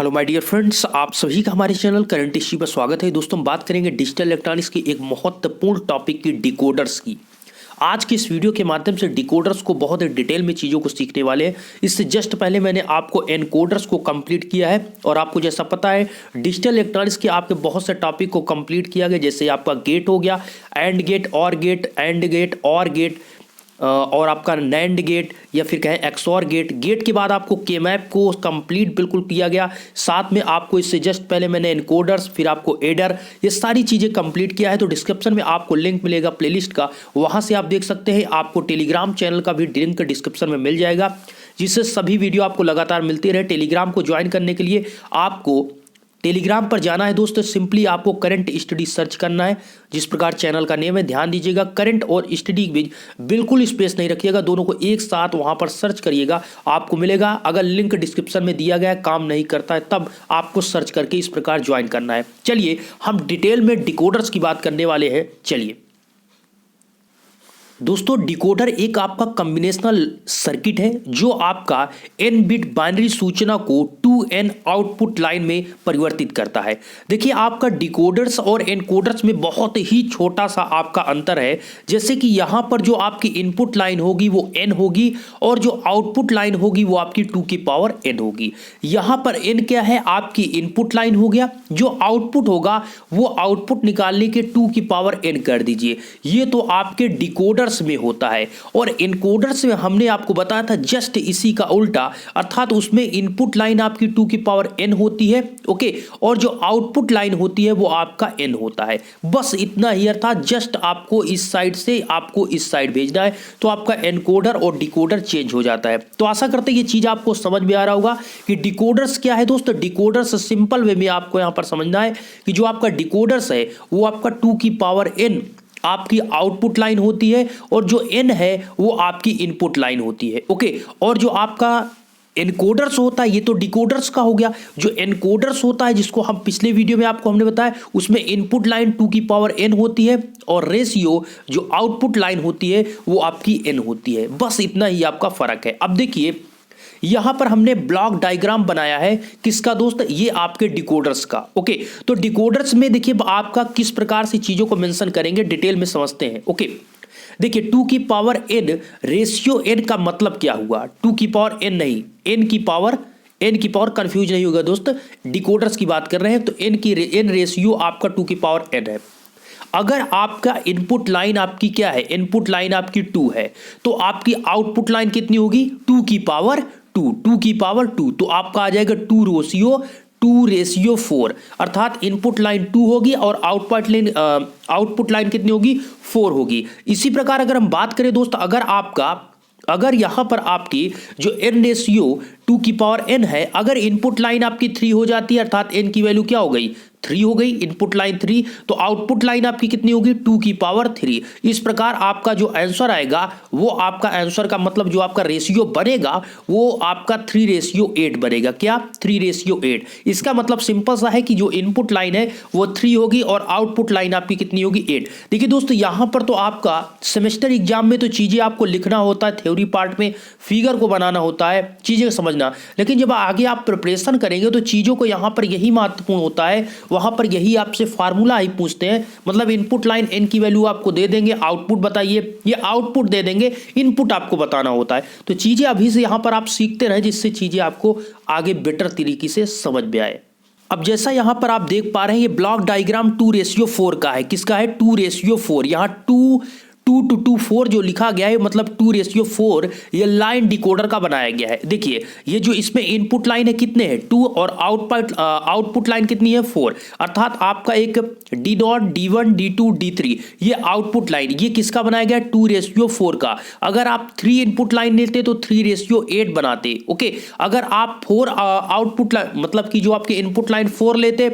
Hello my dear friends, आप सभी का हमारे चैनल करंट इश्यू पर स्वागत है। दोस्तों, हम बात करेंगे डिजिटल इलेक्ट्रॉनिक्स की एक महत्वपूर्ण टॉपिक की, डिकोडर्स की। आज की इस वीडियो के माध्यम से डिकोडर्स को बहुत ही डिटेल में चीज़ों को सीखने वाले हैं। इससे जस्ट पहले मैंने आपको एनकोडर्स को कंप्लीट किया है और आपको जैसा पता है डिजिटल इलेक्ट्रॉनिक्स के आपके बहुत से टॉपिक को कंप्लीट किया गया। जैसे आपका गेट हो गया, एंड गेट, और गेट, एंड गेट, और गेट, और आपका नैंड गेट या फिर कहें एक्सॉर गेट। गेट के बाद आपको के मैप को कंप्लीट बिल्कुल किया गया। साथ में आपको इससे जस्ट पहले मैंने एनकोडर्स, फिर आपको एडर, ये सारी चीज़ें कंप्लीट किया है। तो डिस्क्रिप्शन में आपको लिंक मिलेगा प्लेलिस्ट का, वहाँ से आप देख सकते हैं। आपको टेलीग्राम चैनल का भी लिंक डिस्क्रिप्शन में मिल जाएगा, जिससे सभी वीडियो आपको लगातार मिलती रहे। टेलीग्राम को ज्वाइन करने के लिए आपको टेलीग्राम पर जाना है दोस्तों। सिंपली आपको करंट स्टडी सर्च करना है, जिस प्रकार चैनल का नेम है। ध्यान दीजिएगा, करंट और स्टडी के बीच बिल्कुल स्पेस नहीं रखिएगा, दोनों को एक साथ वहां पर सर्च करिएगा, आपको मिलेगा। अगर लिंक डिस्क्रिप्शन में दिया गया काम नहीं करता है, तब आपको सर्च करके इस प्रकार ज्वाइन करना है। चलिए हम डिटेल में डिकोडर्स की बात करने वाले हैं। चलिए दोस्तों, डिकोडर एक आपका कॉम्बिनेशनल सर्किट है जो आपका n बिट बाइनरी सूचना को 2n आउटपुट लाइन में परिवर्तित करता है। देखिए, आपका डिकोडर्स और एनकोडर्स में बहुत ही छोटा सा आपका अंतर है। जैसे कि यहाँ पर जो आपकी इनपुट लाइन होगी वो n होगी, और जो आउटपुट लाइन होगी वो आपकी 2 की पावर n होगी। यहाँ पर n क्या है, आपकी इनपुट लाइन हो गया। जो आउटपुट होगा वो आउटपुट निकालने के 2 की पावर n कर दीजिए। ये तो आपके डिकोडर में होता है। और एनकोडर्स में हमने आपको बताया था जस्ट इसी का उल्टा, अर्थात उसमें इनपुट लाइन आपकी 2 की पावर n होती है, ओके, और जो आउटपुट लाइन होती है वो आपका n होता है। बस इतना ही, अर्थात जस्ट आपको इस साइड से आपको इस साइड भेजना है, तो आपका एनकोडर और डिकोडर चेंज हो जाता है। तो आशा करते हैं ये चीज आपको समझ में आ रहा होगा कि डिकोडर्स क्या है। दोस्तों, डिकोडर्स सिंपल वे में आपको यहां पर समझना है कि जो आपका डिकोडर्स है वो आपका 2 की पावर n आपकी आउटपुट लाइन होती है, और जो n है वो आपकी इनपुट लाइन होती है, ओके। और जो आपका एनकोडर्स होता है, ये तो डिकोडर्स का हो गया। जो एनकोडर्स होता है, जिसको हम पिछले वीडियो में आपको हमने बताया, उसमें इनपुट लाइन 2 की पावर n होती है, और रेशियो जो आउटपुट लाइन होती है वो आपकी n होती है। बस इतना ही आपका फर्क है। अब देखिए, यहां पर हमने ब्लॉक डायग्राम बनाया है, किसका दोस्त, ये आपके डिकोडर्स का, ओके। तो डिकोडर्स में देखिए आपका किस प्रकार से चीजों को मेंशन करेंगे, डिटेल में समझते हैं, ओके। देखिए 2 की पावर n, रेशियो n का मतलब क्या हुआ, 2 की पावर n नहीं, n की पावर कंफ्यूज नहीं होगा दोस्त, डिकोडर्स की बात कर रहे हैं। तो n रेशियो आपका 2 की पावर n है। अगर आपका इनपुट लाइन आपकी क्या है, इनपुट लाइन आपकी 2 है, तो आपकी आउटपुट लाइन कितनी होगी, 2 की पावर 2 की पावर 2, तो आपका आ जाएगा 2 रेशियो 4, अर्थात इनपुट लाइन 2 होगी और आउटपुट लाइन कितनी होगी, 4 होगी। इसी प्रकार अगर हम बात करें दोस्त, अगर यहां पर आपकी जो n रेशियो 2 की पावर n है, अगर इनपुट लाइन आपकी 3 हो जाती है, अर्थात n की वैल्यू क्या हो गई, 3 हो गई, इनपुट लाइन 3, तो आउटपुट लाइन आपकी कितनी होगी, 2 की पावर 3। इस प्रकार आपका जो आंसर आएगा, वो आपका आंसर का मतलब जो आपका रेशियो बनेगा वो आपका 3:8 बनेगा। क्या, 3:8। इसका मतलब सिंपल सा है कि जो इनपुट लाइन है वो 3 होगी और आउटपुट लाइन आपकी कितनी होगी, 8। देखिए दोस्तों, यहां पर तो आपका सेमेस्टर एग्जाम में तो चीजें आपको लिखना होता है, थ्योरी पार्ट में फिगर को बनाना होता है, चीजें समझना, लेकिन जब आगे आप प्रिपरेशन करेंगे तो चीजों को यहां पर यही महत्वपूर्ण होता है, वहां पर यही आपसे फार्मूला ही पूछते हैं। मतलब इनपुट लाइन n की वैल्यू आपको दे देंगे, आउटपुट बताइए, ये आउटपुट दे देंगे, इनपुट आपको बताना होता है। तो चीजें अभी से यहां पर आप सीखते रहें, जिससे चीजें आपको आगे बेटर तरीके से समझ में आए। अब जैसा यहां पर आप देख पा रहे हैं, ये ब्लॉक डायग्राम 2:4 का है। किसका है, 2:4। यहां 2:4 जो लिखा गया है, मतलब 2:4 ये लाइन डिकोडर का बनाया गया है। देखिए, ये जो इसमें इनपुट लाइन है कितने हैं, 2, और आउटपुट लाइन कितनी है, 4, अर्थात आपका एक D0, D1, D2, D3, ये आउटपुट लाइन, ये किसका बनाया गया, 2:4 का। अगर आप 3 इनपुट लाइन लेते तो 3:8 बनाते, ओके। अगर आप 4 आउटपुट लाइन, मतलब कि जो आपके इनपुट लाइन 4 लेते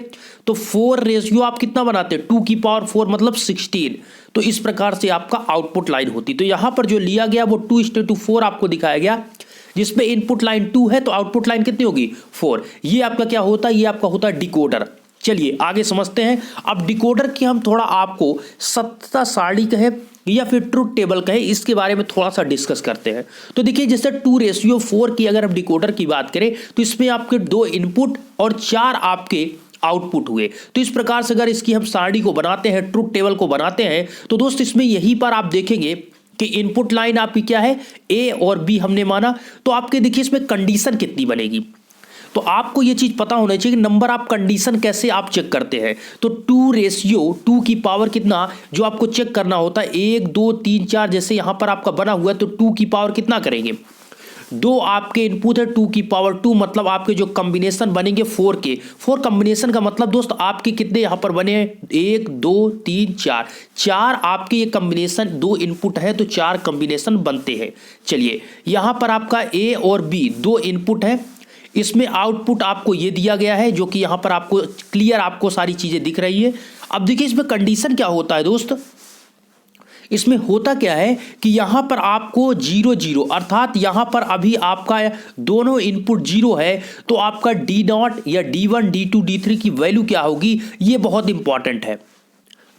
तो 4 रेशियो आप कितना बनाते, 2 की पावर 4 मतलब 16। तो इस प्रकार से आपका आउटपुट लाइन होती। तो यहां पर जो लिया गया वो 2:4 आपको दिखाया गया, जिसमें इनपुट लाइन 2 है तो आउटपुट लाइन कितनी होगी, 4। ये आपका क्या होता है, ये आपका होता है डिकोडर। चलिए आगे समझते हैं। अब डिकोडर की हम थोड़ा आपको सत्ता सारणी कहे या फिर ट्रुथ टेबल कहें, इसके बारे में थोड़ा सा डिस्कस करते हैं। तो देखिए जैसे 2:4 की अगर हम डिकोडर की बात करें तो इसमें आपके 2 इनपुट और 4 आपके आउटपुट हुए। तो इस प्रकार से अगर इसकी हम सारणी को बनाते हैं, ट्रुथ टेबल को बनाते हैं, तो दोस्त इसमें यहीं पर आप देखेंगे कि इनपुट लाइन आपकी क्या है, ए और बी हमने माना। तो आपके देखिए इसमें कंडीशन कितनी बनेगी, तो आपको ये चीज पता होना चाहिए कि नंबर आप कंडीशन कैसे आप चेक करते हैं। तो 2:2 की पावर कितना जो आपको चेक करना होता है, 1 2 3 4 जैसे यहां पर आपका बना हुआ है, तो 2 की पावर कितना करेंगे, 2 आपके इनपुट है, 2 की पावर 2 मतलब आपके जो कॉम्बिनेशन बनेंगे 4 के। 4 कॉम्बिनेशन का मतलब दोस्त आपके कितने यहां पर बने हैं, 1 2 3 4, 4 आपके ये कॉम्बिनेशन 2 इनपुट है तो 4 कॉम्बिनेशन बनते हैं। चलिए यहां पर आपका ए और बी 2 इनपुट है, इसमें आउटपुट आपको ये दिया गया है जो कि यहां पर आपको क्लियर आपको सारी चीजें दिख रही है। अब देखिए इसमें कंडीशन क्या होता है दोस्त, इसमें होता क्या है कि यहां पर आपको 0 0 अर्थात यहां पर अभी आपका दोनों इनपुट 0 है, तो आपका D0 या D1 D2 D3 की वैल्यू क्या होगी, ये बहुत इंपॉर्टेंट है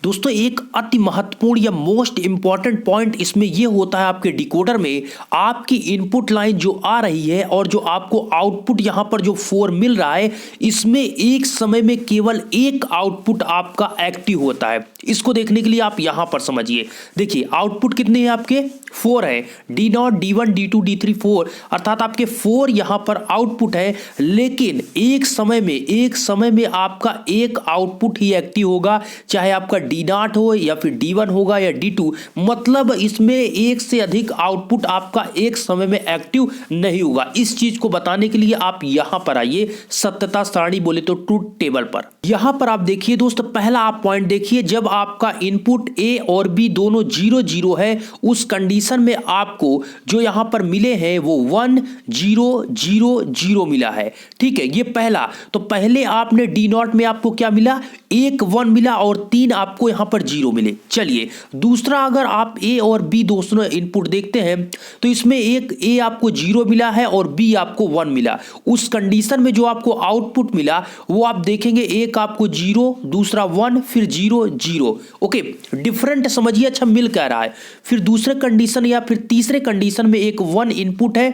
दोस्तों। एक अति महत्वपूर्ण या मोस्ट इंपॉर्टेंट पॉइंट इसमें यह होता है आपके डिकोडर में, आपकी इनपुट लाइन जो आ रही है और जो आपको आउटपुट यहां पर जो 4 मिल रहा है, इसमें एक समय में केवल एक आउटपुट आपका एक्टिव होता है। इसको देखने के लिए आप यहां पर समझिए, देखिए आउटपुट कितने हैं आपके, 4 है, D0 D1 D2 D3 4, अर्थात आपके 4 यहां पर आउटपुट है, लेकिन एक समय में आपका एक आउटपुट ही एक्टिव होगा, चाहे आपका D0 हो या फिर D1 होगा या D2, मतलब इसमें एक से अधिक आउटपुट आपका एक समय में एक्टिव नहीं होगा। इस चीज को बताने के लिए आप यहां पर आइए, सत्यता सारणी बोले तो ट्रुथ टेबल पर। यहां पर आप देखिए दोस्त, पहला आप पॉइंट देखिए, जब आपका इनपुट ए और बी दोनों 0 0 है, उस कंडीशन में आपको जो यहां पर मिले हैं वो 1 0 0 0 मिला है, ठीक है, ये पहला। तो पहले आपने D0 में आपको क्या मिला, 1 1 मिला और 3 आपको यहां पर 0 मिले। चलिए दूसरा, अगर आप ए और बी दोनों इनपुट देखते हैं तो इसमें एक ए आपको 0 मिला है और बी आपको 1 मिला। उस कंडीशन में जो आपको आउटपुट मिला वो आप देखेंगे, एक आपको 0, दूसरा 1, फिर 0 0। ओके, डिफरेंट समझिए, अच्छा मिल क्या रहा है। फिर दूसरे कंडीशन या फिर तीसरे कंडीशन में एक 1 इनपुट है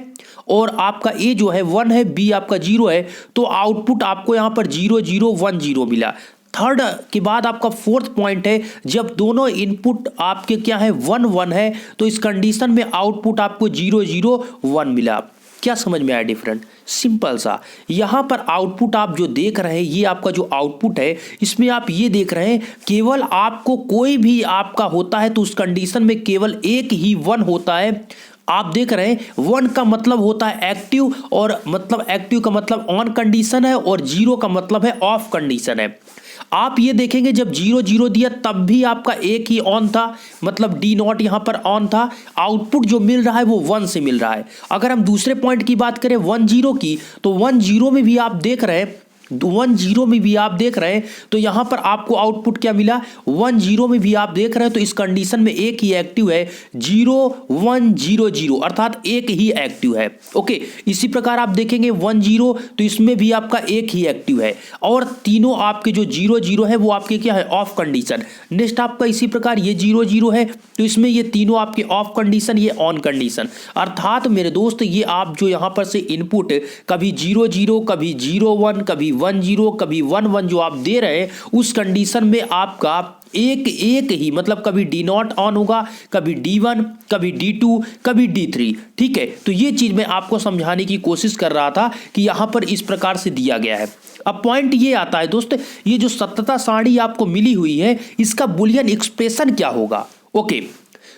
और आपका ए जो है 1 है, बी आपका 0 है, तो आउटपुट आपको यहां पर 0 0 1 0 मिला। थर्ड के बाद आपका फोर्थ पॉइंट है, जब दोनों इनपुट आपके क्या है 1 1 है, तो इस कंडीशन में आउटपुट आपको 0 0 1 मिला। क्या समझ में आया डिफरेंट, सिंपल सा। यहां पर आउटपुट आप जो देख रहे हैं, ये आपका जो आउटपुट है, इसमें आप ये देख रहे हैं केवल आपको कोई भी आपका होता है तो उस कंडीशन में केवल एक ही 1 होता है। आप देख रहे हैं 1 का मतलब होता है एक्टिव, और मतलब एक्टिव का मतलब ऑन कंडीशन है, और 0 का मतलब है ऑफ कंडीशन है। आप ये देखेंगे जब 0 0 दिया तब भी आपका एक ही ऑन था, मतलब D0 यहां पर ऑन था। आउटपुट जो मिल रहा है वो 1 से मिल रहा है। अगर हम दूसरे पॉइंट की बात करें 1 0 की, तो 1 0 में भी आप देख रहे हैं, 1 0 में भी आप देख रहे हैं, तो यहां पर आपको आउटपुट क्या मिला, 1 0 में भी आप देख रहे हैं, तो इस कंडीशन में एक ही एक्टिव है, 0 1 0 0, अर्थात एक ही एक्टिव है। ओके, इसी प्रकार आप देखेंगे 1 0, तो इसमें भी आपका एक ही एक्टिव है, और तीनों आपके जो 0 0 है वो आपके क्या है, ऑफ कंडीशन। नेक्स्ट आपका इसी प्रकार ये 0 0 है, तो इसमें ये तीनों आपके ऑफ कंडीशन, ये ऑन कंडीशन। अर्थात मेरे दोस्त, ये आप जो यहां पर से इनपुट कभी 0 0, कभी 0 1, कभी 1 0, कभी 1 1 जो आप दे रहे हैं, उस कंडीशन में आपका एक ही, मतलब कभी D0 ऑन होगा, कभी D1, कभी D2, कभी D3, ठीक है। तो ये चीज मैं आपको समझाने की कोशिश कर रहा था कि यहां पर इस प्रकार से दिया गया है। अब पॉइंट ये आता है दोस्त, ये जो सत्यता सारणी आपको मिली हुई है, इसका बुलियन एक्सप्रेशन क्या होगा। ओके,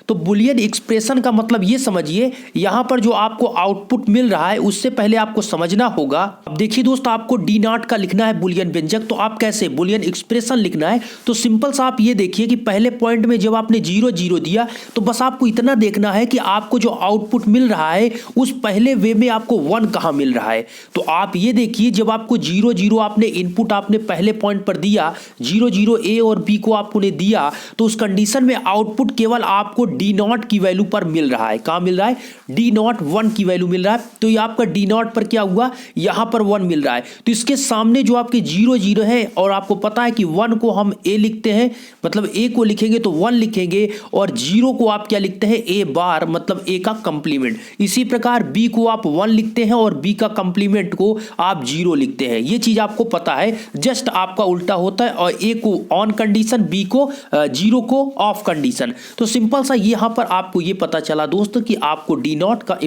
तो बुलियन एक्सप्रेशन का मतलब ये समझिए, यहां पर जो आपको आउटपुट मिल रहा है उससे पहले आपको समझना होगा। अब देखिए दोस्त, आपको D0 का लिखना है बुलियन व्यंजक, तो आप कैसे बुलियन एक्सप्रेशन लिखना है, तो सिंपल सा आप ये देखिए कि पहले पॉइंट में जब आपने 0 0 दिया, तो बस आपको इतना देखना है कि आपको जो आउटपुट मिल रहा है उस पहले वे में आपको 1 कहां मिल रहा है। तो आप ये देखिए, जब आपको 0 0 आपने इनपुट आपने पहले पॉइंट पर दिया, 0 0 ए और बी को आपने दिया, तो उस कंडीशन में आउटपुट केवल आपको डी नॉट की वैल्यू पर मिल रहा है। कहाँ मिल रहा है? डी नॉट 1 की वैल्यू मिल रहा है। तो ये आपका डी नॉट पर क्या हुआ? यहाँ पर 1 मिल रहा है। तो इसके सामने जो आपके 0 0 है, और आपको पता है कि 1 को हम ए लिखते हैं, मतलब ए को लिखेंगे तो 1 लिखेंगे, और 0 को आप क्या लिखते हैं? ए बार, मतलब ए का कंप्लीमेंट। इसी प्रकार बी को आप 1 लिखते हैं और बी का कंप्लीमेंट को आप 0 लिखते हैं। ये चीज आपको पता है, जस्ट आपका उल्टा होता है, और ए को ऑन कंडीशन, बी को 0 को ऑफ कंडीशन। तो सिंपल सा यहां पर आपको ये पता चला दोस्तों कि आपको डी नॉट का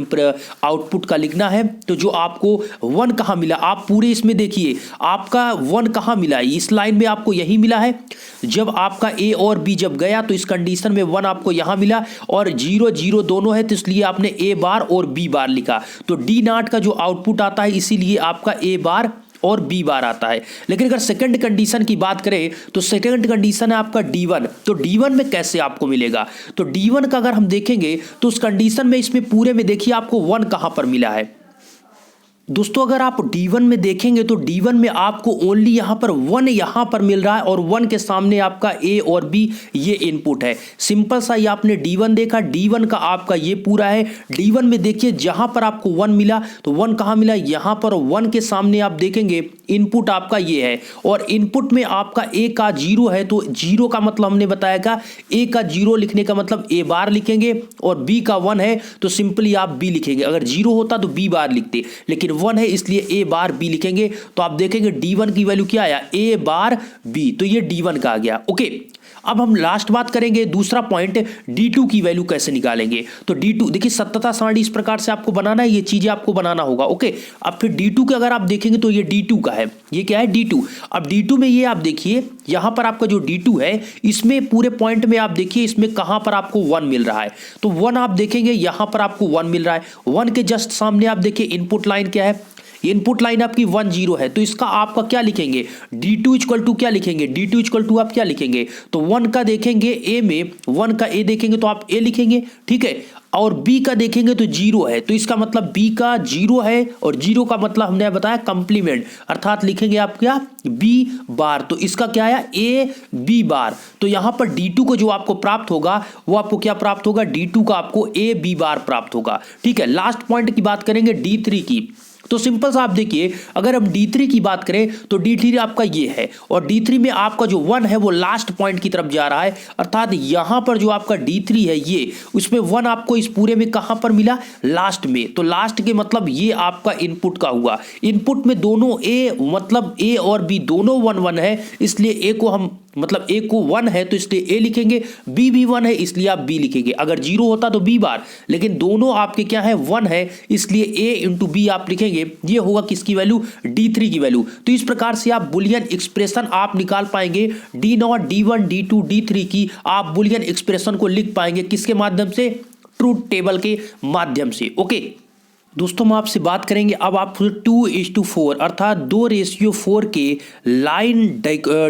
आउटपुट का लिखना है। तो जो आपको 1 कहां मिला, आप पूरे इसमें देखिए आपका 1 कहां मिला है, इस लाइन में आपको यही मिला है। जब आपका ए और बी जब गया तो इस कंडीशन में 1 आपको यहां मिला, और 0 0 दोनों है, तो इसलिए आपने ए बार और बी बार लिखा। तो डी नॉट का जो आउटपुट आता है इसीलिए आपका ए बार और बी बार आता है। लेकिन अगर सेकंड कंडीशन की बात करें तो सेकंड कंडीशन है आपका D1। तो D1 में कैसे आपको मिलेगा? तो D1 का अगर हम देखेंगे तो उस कंडीशन में इसमें पूरे में देखिए आपको 1 कहां पर मिला है दोस्तों। अगर आप D1 में देखेंगे तो D1 में आपको ओनली यहां पर 1 यहां पर मिल रहा है, और 1 के सामने आपका A और B ये इनपुट है। सिंपल सा ये आपने D1 देखा, D1 का आपका ये पूरा है। D1 में देखिए जहां पर आपको 1 मिला तो 1 कहां मिला? यहां पर 1 के सामने आप देखेंगे इनपुट आपका ये है, और इनपुट में आपका A का 0 है। तो 0 का मतलब हमने बताया था, A का 0 लिखने का मतलब A बार लिखेंगे, और B का 1 है तो सिंपली आप B लिखेंगे। अगर 0 होता तो B बार लिखते, लेकिन 1 है इसलिए ए बार बी लिखेंगे। तो आप देखेंगे D1 की वैल्यू क्या आया? ए बार बी। तो ये D1 का आ गया। ओके, अब हम लास्ट बात करेंगे, दूसरा पॉइंट D2 की वैल्यू कैसे निकालेंगे। तो D2 देखिए सत्यता सारणी इस प्रकार से आपको बनाना है, ये चीजें आपको बनाना होगा। ओके, अब फिर D2 के अगर आप देखेंगे तो ये D2 का है। ये क्या है? D2। अब D2 में ये आप देखिए यहां पर आपका जो D2 है, इसमें पूरे पॉइंट में आप देखिए इसमें कहां पर आपको 1 मिल रहा है। तो 1 आप देखेंगे यहां पर आपको 1 मिल रहा है। 1 के जस्ट सामने आप देखिए इनपुट लाइन क्या है? इनपुट लाइन आपकी 1 0 है। तो इसका आपका क्या लिखेंगे? D2 इक्वल टू क्या लिखेंगे? D2 इक्वल टू आप क्या लिखेंगे? तो 1 का देखेंगे ए में, 1 का ए देखेंगे तो आप ए लिखेंगे, ठीक है। और बी का देखेंगे तो 0 है, तो इसका मतलब बी का 0 है, और 0 का मतलब हमने बताया कंप्लीमेंट, अर्थात लिखेंगे आप क्या? B bar. तो इसका क्या आया? A B bar. तो यहां पर D2 को जो आपको प्राप्त होगा वो आपको क्या प्राप्त होगा? D2 का आपको ए बी बार प्राप्त होगा, ठीक है। लास्ट पॉइंट की बात करेंगे D3 की। तो सिंपल सा आप देखिए, अगर हम D3 की बात करें तो D3 आपका ये है, और D3 में आपका जो 1 है वो लास्ट पॉइंट की तरफ जा रहा है, अर्थात यहां पर जो आपका D3 है ये, उसमें 1 आपको इस पूरे में कहां पर मिला? लास्ट में। तो लास्ट के मतलब ये आपका इनपुट का हुआ। इनपुट में दोनों A, मतलब A और B दोनों 1 1 है, इसलिए A को हम, मतलब A को 1 है तो इसलिए A लिखेंगे, B भी 1 है इसलिए आप B लिखेंगे। अगर 0 होता तो B बार, लेकिन दोनों आपके क्या है? 1 है, इसलिए A इंटू B आप लिखेंगे। ये होगा किसकी वैल्यू? D3 की वैल्यू। तो इस प्रकार से आप बुलियन एक्सप्रेशन आप निकाल पाएंगे, D0, D1, D2, D3 की आप बुलियन एक्सप्रेशन को लिख पाएंगे किसके माध्यम से? ट्रूथ टेबल के माध्यम से। ओके दोस्तों, हम आपसे बात करेंगे अब आप 2:4 अर्थात 2:4 के लाइन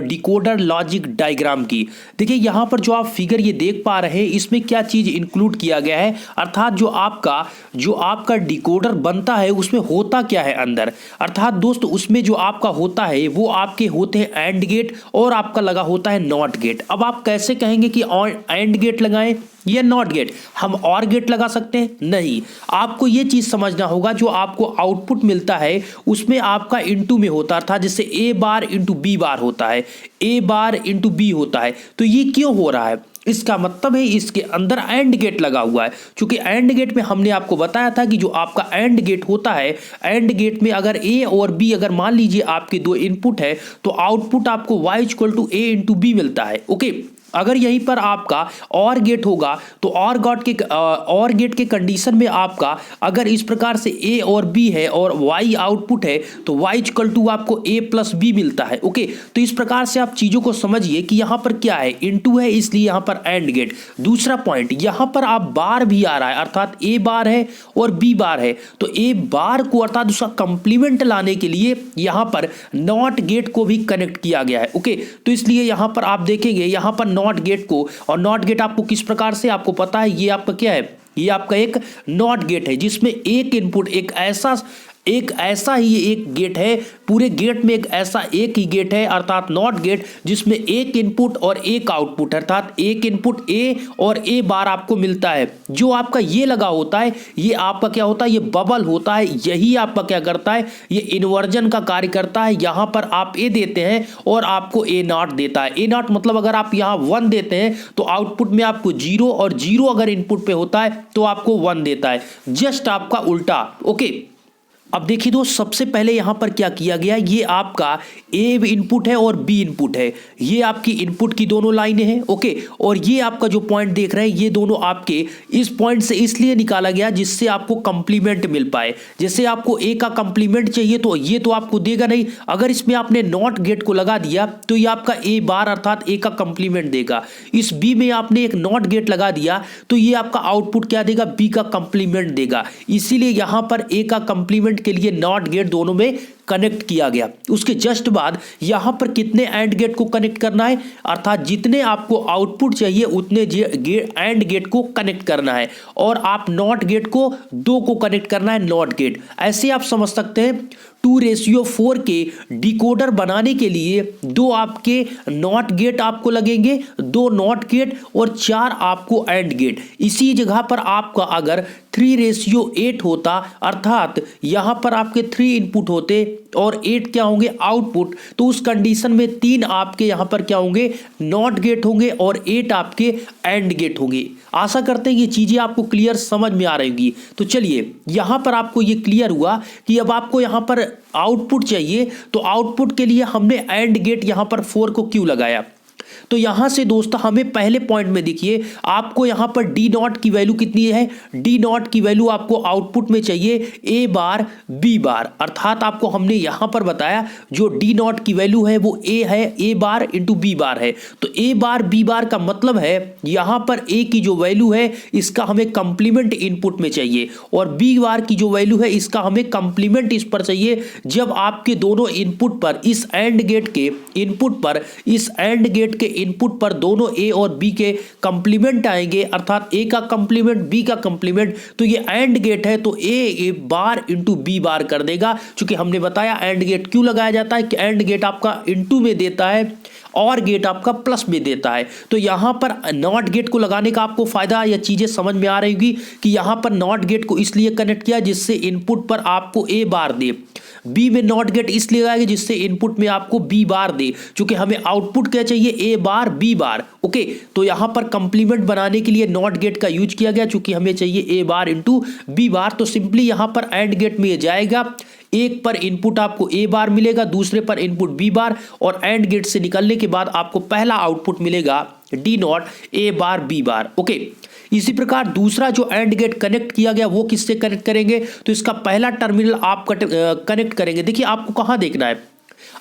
डिकोडर लॉजिक डायग्राम की। देखिए यहाँ पर जो आप फिगर ये देख पा रहे हैं, इसमें क्या चीज इंक्लूड किया गया है, अर्थात जो आपका डिकोडर बनता है उसमें होता क्या है अंदर। अर्थात दोस्त उसमें जो आपका होता है वो आपके होते हैं एंड गेट, और आपका लगा होता है नॉट गेट। अब आप कैसे कहेंगे कि एंड गेट लगाएं या नॉट गेट? हम और गेट लगा सकते हैं? नहीं, आपको ये चीज समझना होगा, जो आपको आउटपुट मिलता है उसमें आपका इंटू में होता है, अर्थात जैसे ए बार इंटू बी बार होता है, ए बार इंटू बी होता है। तो ये क्यों हो रहा है? इसका मतलब है इसके अंदर एंड गेट लगा हुआ है। क्योंकि एंड गेट में हमने आपको बताया था कि जो आपका एंड गेट होता है, एंड गेट में अगर ए और बी, अगर मान लीजिए आपके 2 इनपुट है तो आउटपुट आपको y equal to A into B मिलता है। ओके, अगर यहीं पर आपका और गेट होगा तो और गेट के कंडीशन में आपका अगर इस प्रकार से a और b है और y आउटपुट है तो y इक्वल टू आपको a प्लस b मिलता है। ओके, तो इस प्रकार से आप चीजों को समझिए कि यहाँ पर क्या है, इनटू है इसलिए यहाँ पर एंड गेट। दूसरा पॉइंट, यहाँ पर आप बार भी आ रहा है, अर्थात a बार है और b बार है, तो a बार को अर्थात उसका कंप्लीमेंट लाने के लिए यहाँ पर नॉट गेट को भी कनेक्ट किया गया है। ओके, तो इसलिए यहाँ पर आप देखेंगे यहाँ पर नॉट गेट को, और नॉट गेट आपको किस प्रकार से आपको पता है, ये आपका क्या है, ये आपका एक नॉट गेट है जिसमें एक इनपुट, एक ऐसा ही एक गेट है, पूरे गेट में एक ऐसा एक ही गेट है अर्थात नॉट गेट, जिसमें एक इनपुट और एक आउटपुट अर्थात एक इनपुट ए और ए बार आपको मिलता है। जो आपका ये लगा होता है ये आपका क्या होता है, ये बबल होता है, यही आपका क्या करता है, ये इन्वर्जन का कार्य करता है। यहां पर आप ए देते हैं और आपको ए नॉट देता है। ए नॉट मतलब अगर आप यहां 1 देते हैं तो आउटपुट में आपको 0 और 0 अगर इनपुट पे होता है तो आपको 1 देता है, जस्ट आपका उल्टा। ओके, अब देखिए दोस्त, सबसे पहले यहां पर क्या किया गया, ये आपका ए इनपुट है और बी इनपुट है, ये आपकी इनपुट की दोनों लाइनें हैं। ओके, और ये आपका जो पॉइंट देख रहे हैं ये दोनों आपके इस पॉइंट से इसलिए निकाला गया जिससे आपको कंप्लीमेंट मिल पाए। जैसे आपको ए का कंप्लीमेंट चाहिए तो ये तो आपको देगा नहीं, अगर इसमें आपने नॉट गेट को लगा दिया तो ये आपका ए बार अर्थात ए का कंप्लीमेंट देगा। इस बी में आपने एक नॉट गेट लगा दिया तो ये आपका आउटपुट क्या देगा, बी का कंप्लीमेंट देगा। इसीलिए यहां पर ए का कंप्लीमेंट के लिए नॉट गेट दोनों में कनेक्ट किया गया। उसके जस्ट बाद यहां पर कितने एंड गेट को कनेक्ट करना है, अर्थात जितने आपको आउटपुट चाहिए उतने एंड गेट को कनेक्ट करना है, और आप नॉट गेट को 2 को कनेक्ट करना है, नॉट गेट। ऐसे आप समझ सकते हैं 2:4 के डिकोडर बनाने के लिए 2 आपके नॉट गेट आपको लगेंगे, 2 नॉट गेट और 4 आपको एंड गेट। इसी जगह पर आपका अगर 3:8 होता, अर्थात यहां पर आपके 3 इनपुट होते और 8 क्या होंगे आउटपुट, तो उस कंडीशन में 3 आपके यहां पर क्या होंगे, नॉट गेट होंगे और 8 आपके एंड गेट होंगे। आशा करते हैं ये चीजें आपको क्लियर समझ में आ रही होंगी। तो चलिए यहां पर आपको ये क्लियर हुआ कि अब आपको यहां पर आउटपुट चाहिए, तो आउटपुट के लिए हमने एंड गेट यहां पर 4 को क्यों लगाया। तो यहां से दोस्तों हमें पहले पॉइंट में देखिए आपको यहां पर डी नॉट की वैल्यू कितनी है, डी नॉट की वैल्यू आपको आउटपुट में चाहिए ए बार बी बार, अर्थात आपको हमने यहां पर बताया जो डी नॉट की वैल्यू है वो ए है, ए बार इंटू बी बार है। तो ए बार बी बार का मतलब है यहां पर ए की जो वैल्यू है इसका हमें कंप्लीमेंट इनपुट में चाहिए, और बी बार की जो वैल्यू है इसका हमें कंप्लीमेंट इस पर चाहिए। जब आपके दोनों इनपुट पर इस एंड गेट के इनपुट पर इस एंड गेट के इनपुट पर दोनों ए और बी के कंप्लीमेंट आएंगे, अर्थात ए का कंप्लीमेंट बी का कंप्लीमेंट, तो ये एंड गेट है तो ए बार इंटू बी बार कर देगा। क्योंकि हमने बताया एंड गेट क्यों लगाया जाता है कि एंड गेट आपका इंटू में देता है और गेट आपका प्लस में देता है। तो यहां पर नॉट गेट को लगाने का आपको फायदा या चीजें समझ में आ रही होगी कि यहां पर नॉट गेट को इसलिए कनेक्ट किया जिससे इनपुट पर आपको ए बार दे, बी में नॉट गेट इसलिए लगाएंगे जिससे इनपुट में आपको बी बार दे, क्योंकि हमें आउटपुट क्या चाहिए, ए बार बी बार। ओके, तो यहां पर कंप्लीमेंट बनाने के लिए नॉट गेट का यूज किया गया, क्योंकि हमें चाहिए ए बार इंटू बी बार। तो सिंपली यहां पर एंड गेट में ये जाएगा, एक पर इनपुट आपको ए बार मिलेगा, दूसरे पर इनपुट बी बार, और एंड गेट से निकलने के बाद आपको पहला आउटपुट मिलेगा D naught A bar B bar. Okay, इसी प्रकार दूसरा जो एंड गेट कनेक्ट किया गया वो किससे कनेक्ट करेंगे, तो इसका पहला टर्मिनल आप कनेक्ट करेंगे। देखिए आपको कहां देखना है,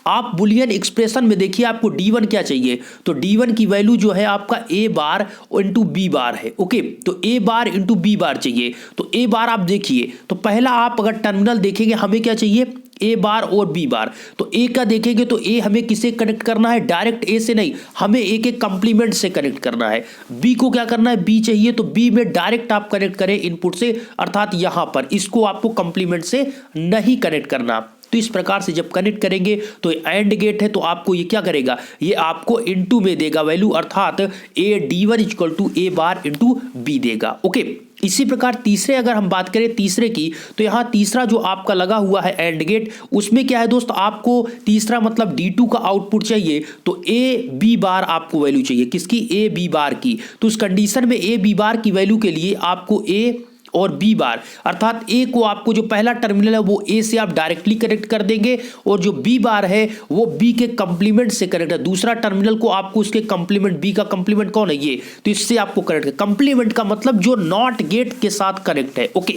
आप बुलियन एक्सप्रेशन में देखिए आपको D1 क्या चाहिए, तो D1 की वैल्यू जो है आपका ए बार इंटू बी बार है। ओके, तो ए बार इंटू बी बार चाहिए, तो ए बार आप देखिए, तो पहला आप अगर टर्मिनल देखेंगे हमें क्या चाहिए, ए बार और बी बार। तो ए का देखेंगे तो ए हमें किसे कनेक्ट करना है, डायरेक्ट ए से नहीं, हमें ए के कंप्लीमेंट से कनेक्ट करना है। बी को क्या करना है, बी चाहिए तो बी में डायरेक्ट आप कनेक्ट करें इनपुट से, अर्थात यहां पर इसको आपको कंप्लीमेंट से नहीं कनेक्ट करना। तो इस प्रकार से जब कनेक्ट करेंगे तो एंड गेट है तो आपको ये क्या करेगा, ये आपको इनटू में देगा वैल्यू, अर्थात A D1 equal to A bar into B देगा। ओके, इसी प्रकार तीसरे अगर हम बात करें तीसरे की, तो यहां तीसरा जो आपका लगा हुआ है एंड गेट, उसमें क्या है दोस्त, आपको तीसरा मतलब D2 का आउटपुट चाहिए, तो ए बी बार आपको वैल्यू चाहिए, किसकी, ए बी बार की। तो उस कंडीशन में ए बी बार की वैल्यू के लिए आपको ए और बी बार, अर्थात ए को आपको जो पहला टर्मिनल है वो ए से आप डायरेक्टली कनेक्ट कर देंगे, और जो बी बार है वो बी के कंप्लीमेंट से कनेक्ट है। दूसरा टर्मिनल को आपको उसके कंप्लीमेंट, बी का कंप्लीमेंट कौन है ये, तो इससे आपको कनेक्ट है। कंप्लीमेंट का मतलब जो नॉट गेट के साथ कनेक्ट है। ओके,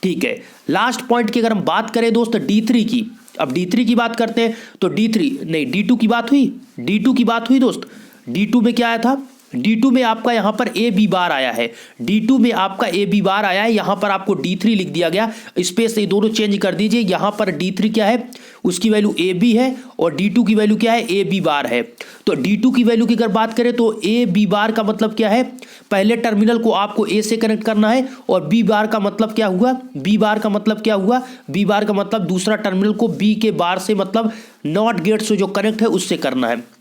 ठीक है। लास्ट पॉइंट की अगर हम बात करें दोस्त D3 की, अब D3 की बात करते हैं, तो D3 नहीं D2 की बात हुई, D2 की बात हुई दोस्त। D2 में क्या आया था, D2 में आपका यहाँ पर ए बी बार आया है, D2 में आपका ए बी बार आया है, यहाँ पर आपको D3 लिख दिया गया, स्पेस ये दोनों चेंज कर दीजिए। यहाँ पर D3 क्या है, उसकी वैल्यू ए बी है और D2 की वैल्यू क्या है, ए बी बार है। तो D2 की वैल्यू की अगर बात करें तो ए बी बार का मतलब क्या है, पहले टर्मिनल को आपको ए से कनेक्ट करना है और बी बार का मतलब क्या हुआ, बी बार का मतलब क्या हुआ, बी बार का मतलब दूसरा टर्मिनल को बी के बार से मतलब नॉट गेट से जो कनेक्ट है उससे करना है।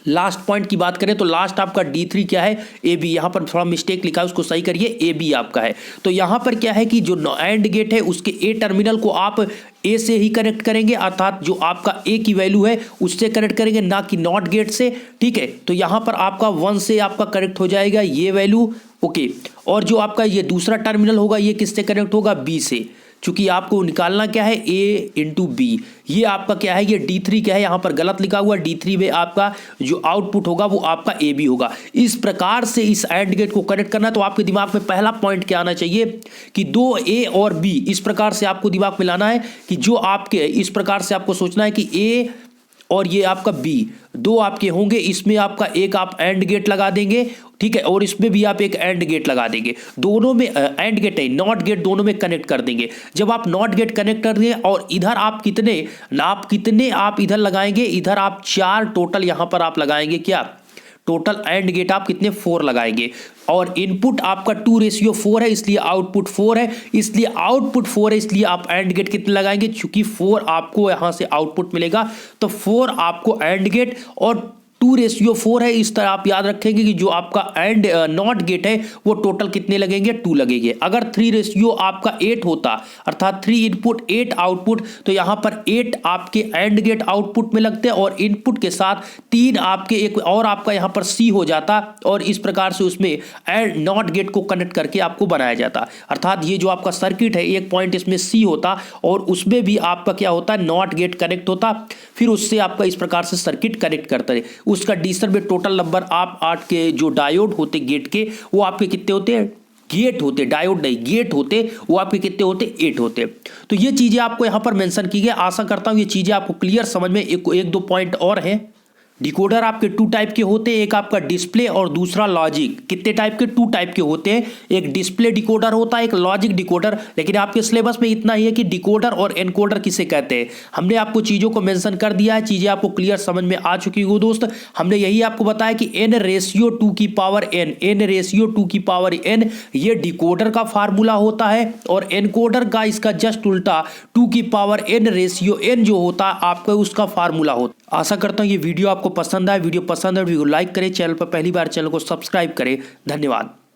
लास्ट पॉइंट की बात करें तो लास्ट आपका D3 क्या है, ए बी, यहाँ पर थोड़ा मिस्टेक लिखा है उसको सही करिए, ए बी आपका है। तो यहाँ पर क्या है कि जो एंड गेट है उसके ए टर्मिनल को आप ए से ही कनेक्ट करेंगे, अर्थात जो आपका ए की वैल्यू है उससे कनेक्ट करेंगे, ना कि नॉट गेट से, ठीक है। तो यहाँ पर आपका 1 से आपका कनेक्ट हो जाएगा ये वैल्यू, ओके। और जो आपका ये दूसरा टर्मिनल होगा ये किससे कनेक्ट होगा, बी से, चूंकि आपको निकालना क्या है, ए इंटू बी। ये आपका क्या है, ये D3 क्या है, यहाँ पर गलत लिखा हुआ, D3 में आपका जो आउटपुट होगा वो आपका ए बी होगा। इस प्रकार से इस एंड गेट को कनेक्ट करना है। तो आपके दिमाग में पहला पॉइंट क्या आना चाहिए कि दो ए और बी, इस प्रकार से आपको दिमाग में लाना है कि जो आपके, इस प्रकार से आपको सोचना है कि ए और ये आपका बी दो आपके होंगे, इसमें आपका एक आप एंड गेट लगा देंगे, ठीक है, और इसमें भी आप एक एंड गेट लगा देंगे, दोनों में एंड गेट है, नॉट गेट दोनों में कनेक्ट कर देंगे। जब आप नॉट गेट कनेक्ट कर देंगे और इधर आप कितने आप इधर लगाएंगे, इधर आप 4 टोटल यहां पर आप लगाएंगे, क्या टोटल एंड गेट आप कितने, 4 लगाएंगे। और इनपुट आपका 2:4 है, इसलिए आउटपुट 4 है, इसलिए आउटपुट 4 है, इसलिए आप एंड गेट कितने लगाएंगे, चूंकि 4 आपको यहां से आउटपुट मिलेगा तो 4 आपको एंड गेट और 2:4 है। इस तरह आप याद रखेंगे कि जो आपका एंड नॉट गेट है वो टोटल कितने लगेंगे, 2 लगेंगे। अगर 3 आपका 8 होता, अर्थात 3 इनपुट 8 आउटपुट, तो यहां पर 8 आपके एंड गेट आउटपुट में लगते और इनपुट के साथ 3 आपके एक और आपका यहां पर सी हो जाता और इस प्रकार से उसमें एंड नॉट गेट को कनेक्ट करके आपको बनाया जाता। अर्थात ये जो आपका सर्किट है एक पॉइंट इसमें सी होता और उसमें भी आपका क्या होता है, नॉट गेट कनेक्ट होता, फिर उससे आपका इस प्रकार से सर्किट कनेक्ट करते हैं। उसका कंडीशन में टोटल नंबर आप 8 के जो डायोड होते गेट के वो आपके कितने होते हैं, गेट होते, डायोड नहीं गेट होते, वो आपके कितने होते, 8 होते। तो ये चीजें आपको यहां पर मेंशन की गई। आशा करता हूं ये चीजें आपको क्लियर समझ में। एक दो पॉइंट और है। डिकोडर आपके 2 टाइप के होते हैं, एक आपका डिस्प्ले और दूसरा लॉजिक। कितने टाइप के, 2 टाइप के होते हैं, एक डिस्प्ले डिकोडर होता है, एक लॉजिक डिकोडर। लेकिन आपके सिलेबस में इतना ही है कि डिकोडर और एनकोडर किसे कहते हैं। हमने आपको चीजों को मेंशन कर दिया है, चीजें आपको क्लियर समझ में आ चुकी हो दोस्त। हमने यही आपको बताया कि n/2n ये डिकोडर का फार्मूला होता है और एनकोडर का इसका जस्ट उल्टा 2n/n जो होता है आपका उसका फार्मूला होता है। आशा करता हूं ये वीडियो आपको पसंद आए। वीडियो पसंद है वीडियो लाइक करें, चैनल पर पहली बार चैनल को सब्सक्राइब करें। धन्यवाद।